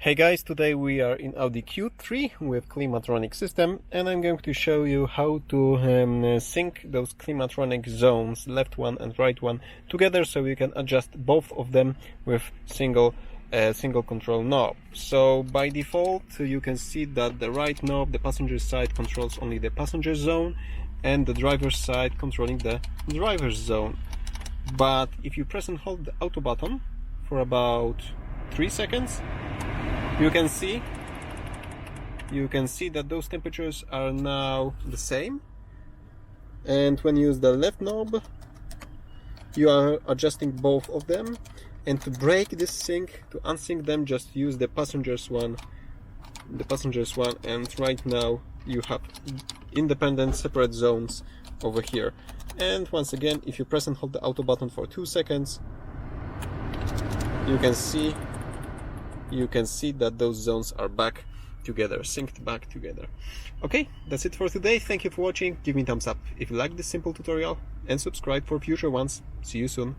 Hey guys, today we are in Audi Q3 with Climatronic system, and I'm going to show you how to sync those Climatronic zones, left one and right one, together so you can adjust both of them with single control knob. So by default you can see that the right knob, the passenger side, controls only the passenger zone, and the driver's side controlling the driver's zone. But if you press and hold the auto button for about 3 seconds, you can see that those temperatures are now the same, and when you use the left knob you are adjusting both of them. And to break this sync, to unsync them, just use the passengers one, and right now you have independent separate zones over here. And once again, if you press and hold the auto button for 2 seconds, you can see that those zones are back together, synced back together. Okay, that's it for today. Thank you for watching. Give me a thumbs up if you like this simple tutorial and subscribe for future ones. See you soon.